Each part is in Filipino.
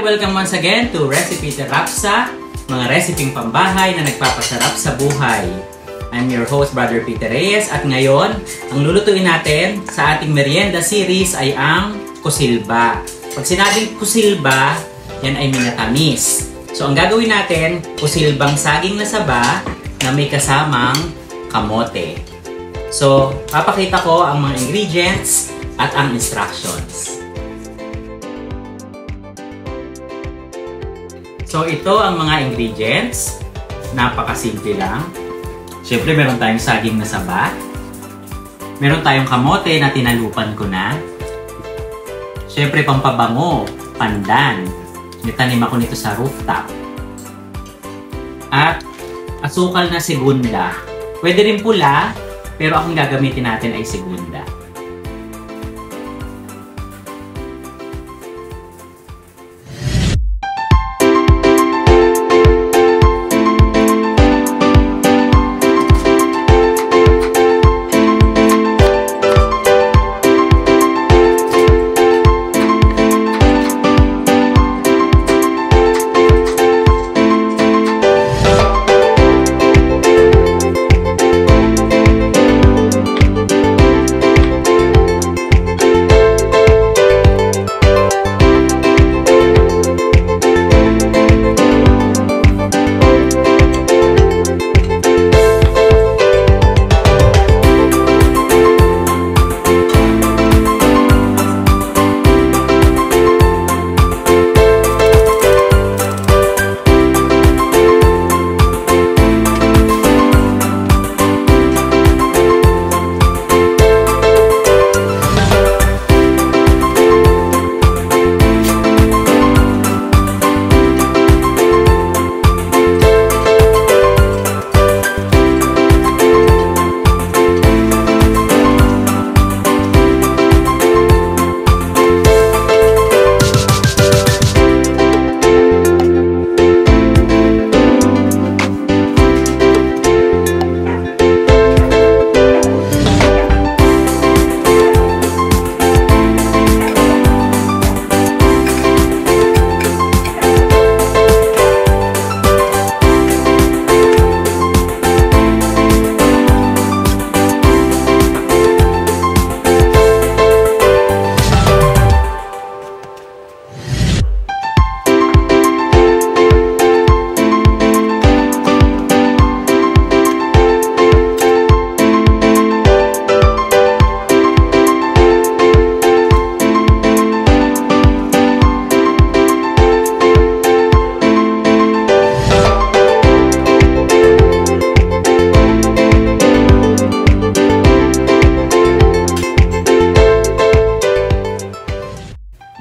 Welcome once again to Recipe Terapsa, mga resiping pambahay na nagpapasarap sa buhay. I'm your host, Brother Peter Reyes, at ngayon, ang lulutuin natin sa ating merienda series ay ang kusilba. Pag sinabing kusilba, yan ay minatamis. So, ang gagawin natin, kusilbang saging na saba na may kasamang kamote. So, papakita ko ang mga ingredients at ang instructions. So, ito ang mga ingredients. Napakasimple lang. Siyempre, meron tayong saging na saba. Meron tayong kamote na tinalupan ko na. Siyempre, pampabango, pandan. Nitanim ako nito sa rooftop. At asukal na segunda. Pwede rin pula, pero ang gagamitin natin ay segunda.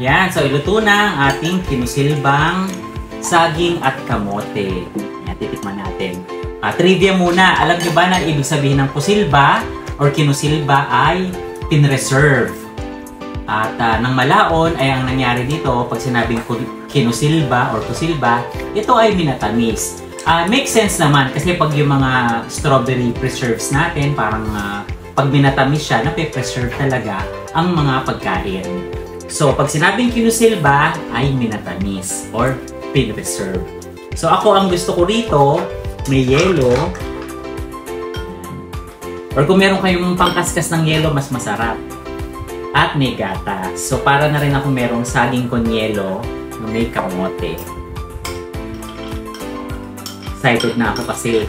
Yan, so iluto na ang ating kinusilbang saging at kamote. Yan, titikman natin. Trivia muna, alam niyo ba na ibig sabihin ng kusilba or kinusilba ay pinreserve? At nang malaon ay ang nangyari dito, pag sinabing kinusilba or kusilba, ito ay minatamis. Makes sense naman kasi pag yung mga strawberry preserves natin, parang pag minatamis siya, nape-preserve talaga ang mga pagkain. So, pag sinabing kinusilba, ay minatamis or pinreserve. So, ako ang gusto ko rito, may yelo. Or kung meron kayong pangkaskas ng yelo, mas masarap. At may gatas. So, para na rin ako merong saging con yelo na may kamote. Excited na ako kasi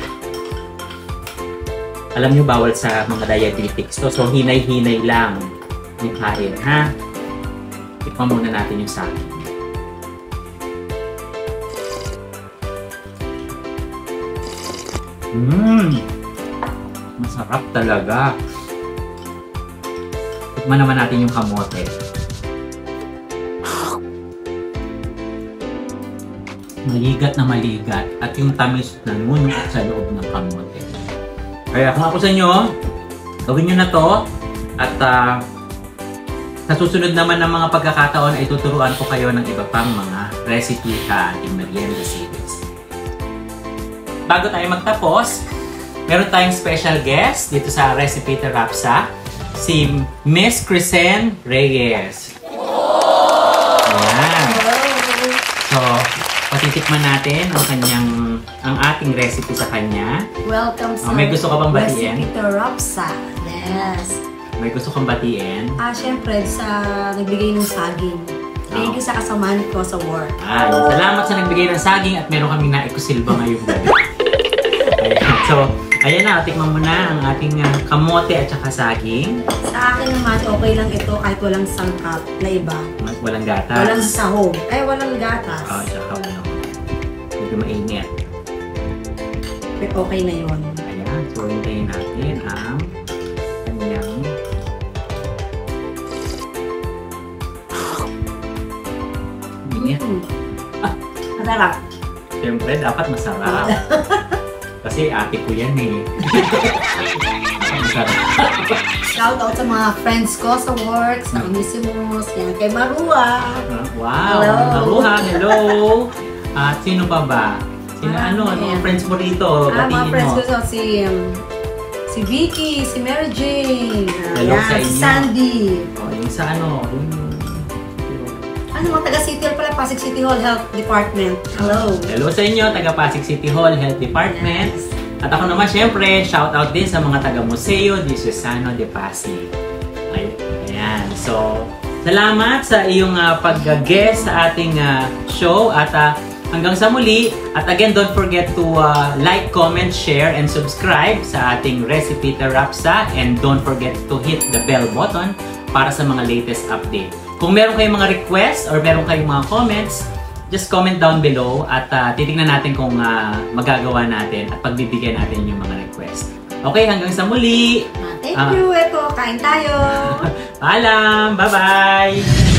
alam nyo, bawal sa mga diabetics to. So, hinay-hinay lang yung kain, ha? Tikman muna natin yung saging. Masarap talaga. Tikman naman natin yung kamote. Maligat na maligat. At yung tamis na nunok sa loob ng kamote. Kaya kung ako sa inyo, gawin nyo na to. At sa susunod naman ng mga pagkakataon ay tuturuan ko kayo ng iba pang mga recipe sa ating merienda series. Bago tayo magtapos, meron tayong special guest dito sa Recipe Terapsa, si Miss Crisén Reyes. Ayan. So, patitikman natin ang ating recipe sa kanya. Welcome sa may gusto ka bang batiin? Recipe Rapsa. Yes. May gusto kang batiin? Syempre, sa nagbigay ng saging. Thank you sa kasamahan ko sa work. Salamat sa nagbigay ng saging at meron kaming naikusilba ngayong gabi. So, ayan na, tikman mo na ang ating kamote at saka saging. Sa akin naman, okay lang ito kahit walang sangkap na iba. Walang gatas. Walang sahog. Walang gatas. Tsaka medyo mainit. Okay na yun. Ayan, so hintayin natin ang kanyang init. Masarap. Siyempre, dapat masarap. Kasi ate ko yan eh. Shout out sa mga friends ko sa work, sa Onesimus, yan kay Marua. Wow! Hello. Maruha, hello! At sino pa ba? Sino mga friends mo rito? Mga friends ko si Vicky, si Mary Jane, Hello sa si inyo. Sandy. Yung sa mga taga City Hall pala, Pasig City Hall Health Department. Hello. Hello sa inyo, taga Pasig City Hall Health Department. Yes. At ako naman, syempre, shout out din sa mga taga Museo Diocesano de Pasig. Ayan. So, salamat sa iyong pag-guest sa ating show at hanggang sa muli. At again, don't forget to like, comment, share, and subscribe sa ating Recipe Rapsa. And don't forget to hit the bell button para sa mga latest update. Kung meron kayong mga requests or meron kayong mga comments, just comment down below at titignan natin kung magagawa natin at pagbibigyan natin yung mga request. Okay, hanggang sa muli! Thank you! Ito, kain tayo! Paalam! Bye-bye!